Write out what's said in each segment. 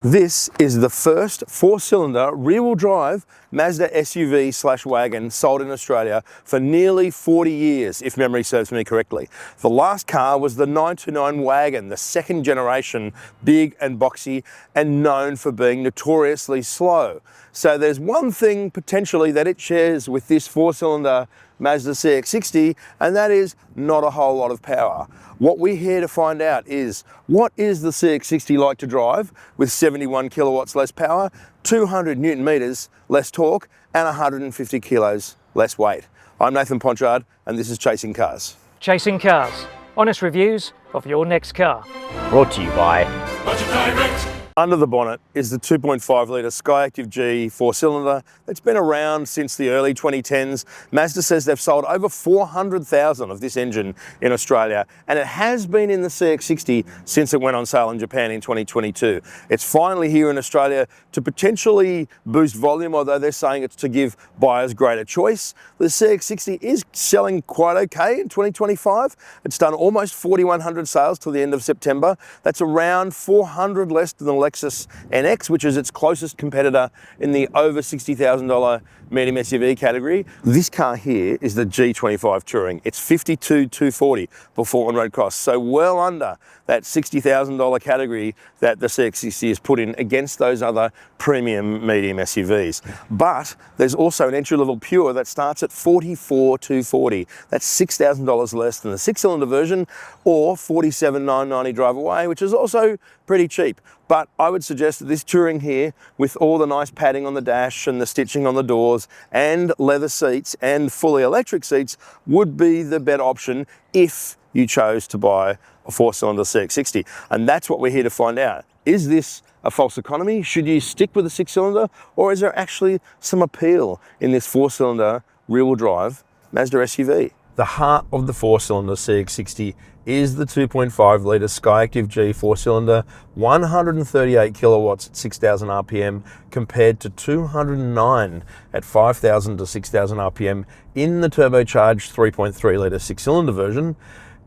This is the first four-cylinder rear-wheel drive Mazda SUV/wagon sold in Australia for nearly 40 years, if memory serves me correctly. The last car was the 929 wagon, the second generation, big and boxy and known for being notoriously slow. So there's one thing potentially that it shares with this four-cylinder Mazda CX-60, and that is not a whole lot of power. What we're here to find out is, what is the CX-60 like to drive with 71 kilowatts less power, 200 Newton meters less torque, and 150 kilos less weight? I'm Nathan Ponchard, and this is Chasing Cars. Chasing Cars, honest reviews of your next car. Brought to you by Budget Direct. Under the bonnet is the 2.5 litre Skyactiv G four-cylinder that's been around since the early 2010s. Mazda says they've sold over 400,000 of this engine in Australia, and it has been in the CX-60 since it went on sale in Japan in 2022. It's finally here in Australia to potentially boost volume, although they're saying it's to give buyers greater choice. The CX-60 is selling quite okay in 2025. It's done almost 4,100 sales till the end of September. That's around 400 less than the Lexus NX, which is its closest competitor in the over $60,000 medium SUV category. This car here is the G25 Touring. It's $52,240 before on-road costs, so well under that $60,000 category that the CX-60 is put in against those other premium medium SUVs. But there's also an entry-level Pure that starts at $44,240. That's $6,000 less than the six-cylinder version, or $47,990 drive away, which is also pretty cheap. But I would suggest that this Touring here, with all the nice padding on the dash and the stitching on the doors and leather seats and fully electric seats, would be the better option if you chose to buy a four-cylinder CX-60. And that's what we're here to find out. Is this a false economy? Should you stick with a six-cylinder, or is there actually some appeal in this four-cylinder rear-wheel drive Mazda SUV? The heart of the four-cylinder CX-60 is the 2.5 litre Skyactiv G four-cylinder, 138 kilowatts at 6,000 RPM compared to 209 at 5,000 to 6,000 RPM in the turbocharged 3.3 litre six-cylinder version,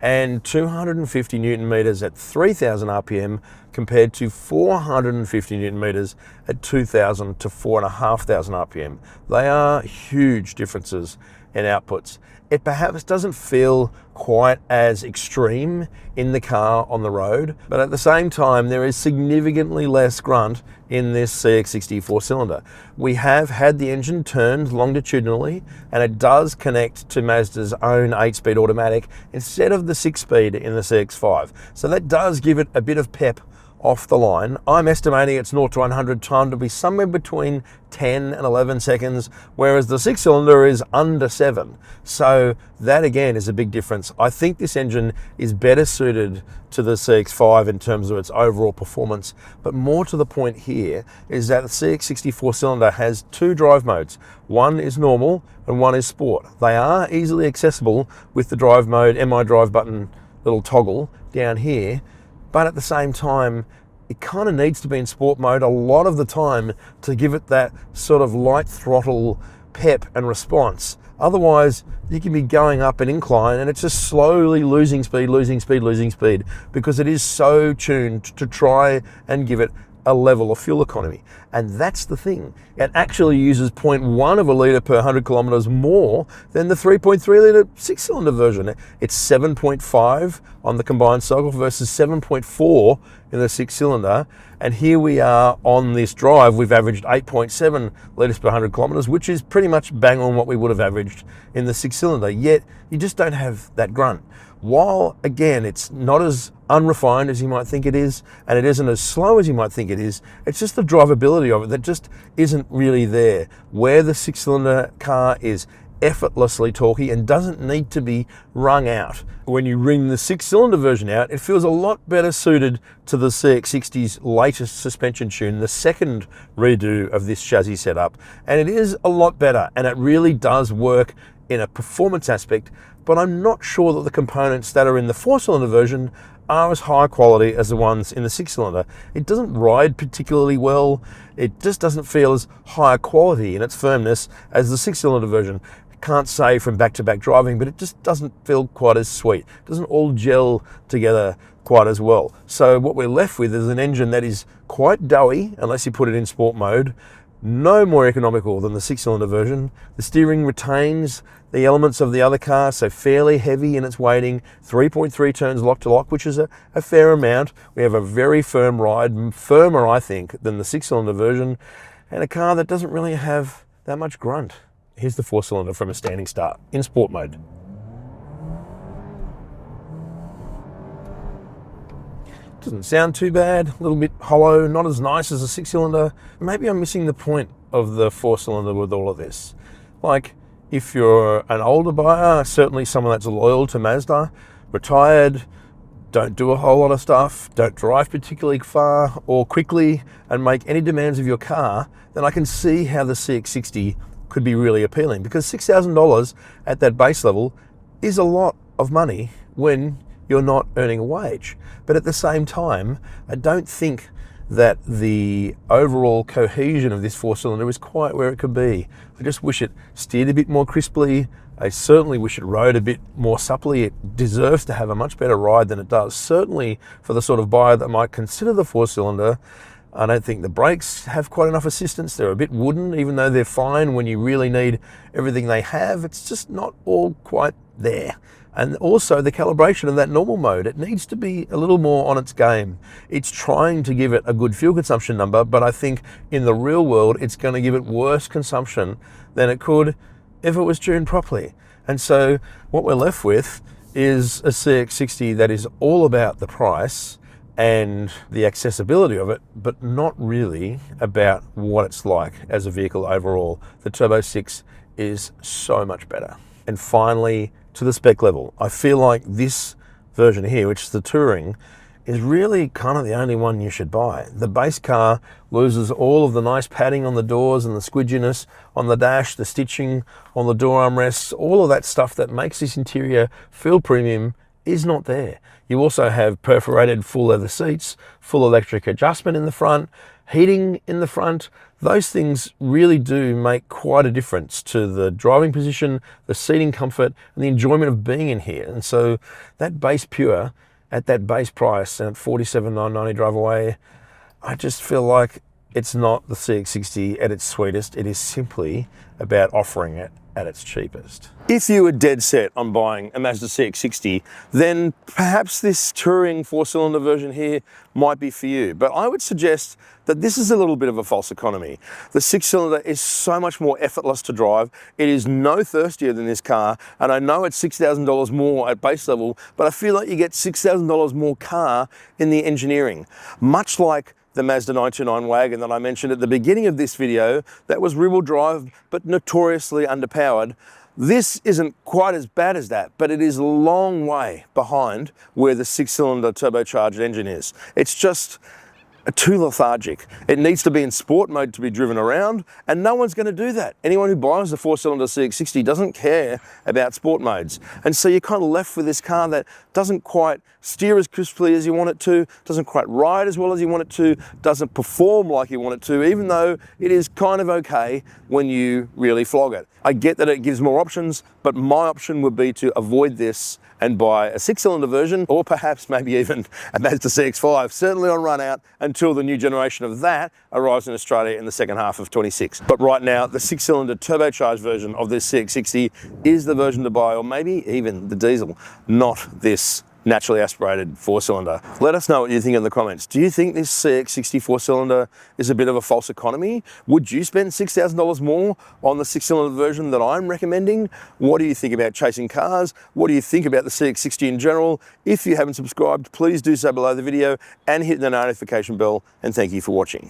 and 250 Newton meters at 3,000 RPM compared to 450 Newton meters at 2,000 to 4,500 RPM. They are huge differences in outputs. It perhaps doesn't feel quite as extreme in the car on the road, but at the same time there is significantly less grunt in this CX-60 four-cylinder. We have had the engine turned longitudinally, and it does connect to Mazda's own 8-speed automatic instead of the 6-speed in the CX-5. So that does give it a bit of pep off the line. I'm estimating its 0 to 100 time to be somewhere between 10 and 11 seconds, whereas the six-cylinder is under 7. So that again is a big difference. I think this engine is better suited to the CX-5 in terms of its overall performance, but more to the point here is that the CX-60 four-cylinder has two drive modes. One is normal and one is sport. They are easily accessible with the drive mode MI drive button little toggle down here, but at the same time, it kind of needs to be in sport mode a lot of the time to give it that sort of light throttle pep and response. Otherwise, you can be going up an incline and it's just slowly losing speed, because it is so tuned to try and give it a level of fuel economy. And that's the thing. It actually uses 0.1 of a litre per 100 kilometres more than the 3.3 litre six-cylinder version. It's 7.5 on the combined cycle versus 7.4 in the six-cylinder. And here we are on this drive, we've averaged 8.7 litres per 100 kilometres, which is pretty much bang on what we would have averaged in the six-cylinder, yet you just don't have that grunt. While, again, it's not as unrefined as you might think it is, and it isn't as slow as you might think it is, it's just the drivability of it that just isn't really there. Where the six-cylinder car is effortlessly torquey and doesn't need to be wrung out. When you wring the six-cylinder version out, it feels a lot better suited to the CX-60's latest suspension tune, the second redo of this chassis setup, and it is a lot better, and it really does work in a performance aspect, but I'm not sure that the components that are in the four-cylinder version are as high quality as the ones in the six-cylinder. It doesn't ride particularly well. It just doesn't feel as high quality in its firmness as the six-cylinder version. can't say from back-to-back driving, but it just doesn't feel quite as sweet. It doesn't all gel together quite as well. So what we're left with is an engine that is quite doughy, unless you put it in sport mode, no more economical than the 6-cylinder version. The steering retains the elements of the other car, so fairly heavy in its weighting, 3.3 turns lock to lock, which is a fair amount. We have a very firm ride, firmer I think than the 6-cylinder version, and a car that doesn't really have that much grunt. Here's the 4-cylinder from a standing start in sport mode. Doesn't sound too bad, a little bit hollow, not as nice as a 6-cylinder. Maybe I'm missing the point of the 4-cylinder with all of this. Like, if you're an older buyer, certainly someone that's loyal to Mazda, retired, don't do a whole lot of stuff, don't drive particularly far or quickly and make any demands of your car, then I can see how the CX-60 could be really appealing, because $6,000 at that base level is a lot of money when you're not earning a wage. But at the same time, I don't think that the overall cohesion of this 4-cylinder is quite where it could be. I just wish it steered a bit more crisply. I certainly wish it rode a bit more supplely. It deserves to have a much better ride than it does. Certainly for the sort of buyer that might consider the 4-cylinder, I don't think the brakes have quite enough assistance. They're a bit wooden, even though they're fine when you really need everything they have. It's just not all quite there. And also the calibration of that normal mode, it needs to be a little more on its game. It's trying to give it a good fuel consumption number, but I think in the real world, it's going to give it worse consumption than it could if it was tuned properly. And so what we're left with is a CX-60 that is all about the price and the accessibility of it, but not really about what it's like as a vehicle overall. The Turbo 6 is so much better. And finally, to the spec level, I feel like this version here, which is the Touring, is really kind of the only one you should buy. The base car loses all of the nice padding on the doors and the squidginess on the dash, the stitching on the door armrests, all of that stuff that makes this interior feel premium is not there. You also have perforated full leather seats, full electric adjustment in the front, heating in the front. Those things really do make quite a difference to the driving position, the seating comfort, and the enjoyment of being in here. And so that base Pure at that base price and at $47,990 drive away, I just feel like it's not the CX-60 at its sweetest. It is simply about offering it at its cheapest. If you were dead set on buying a Mazda CX-60, then perhaps this Touring 4-cylinder version here might be for you. But I would suggest that this is a little bit of a false economy. The 6-cylinder is so much more effortless to drive. It is no thirstier than this car, and I know it's $6,000 more at base level, but I feel like you get $6,000 more car in the engineering. Much like the Mazda 929 wagon that I mentioned at the beginning of this video, that was rear-wheel drive but notoriously underpowered. This isn't quite as bad as that, but it is a long way behind where the 6-cylinder turbocharged engine is. It's just too lethargic. It needs to be in sport mode to be driven around, and no one's going to do that. Anyone who buys the 4-cylinder CX-60 doesn't care about sport modes. And so you're kind of left with this car that doesn't quite steer as crisply as you want it to, doesn't quite ride as well as you want it to, doesn't perform like you want it to, even though it is kind of okay when you really flog it. I get that it gives more options, but my option would be to avoid this and buy a 6-cylinder version, or perhaps maybe even a Mazda CX-5, certainly on run out until the new generation of that arrives in Australia in the second half of 26. But right now, the 6-cylinder turbocharged version of this CX-60 is the version to buy, or maybe even the diesel, not this naturally aspirated 4-cylinder. Let us know what you think in the comments. Do you think this CX-60 4-cylinder is a bit of a false economy? Would you spend $6,000 more on the 6-cylinder version that I'm recommending? What do you think about chasing cars? What do you think about the CX-60 in general? If you haven't subscribed, please do so below the video and hit the notification bell, and thank you for watching.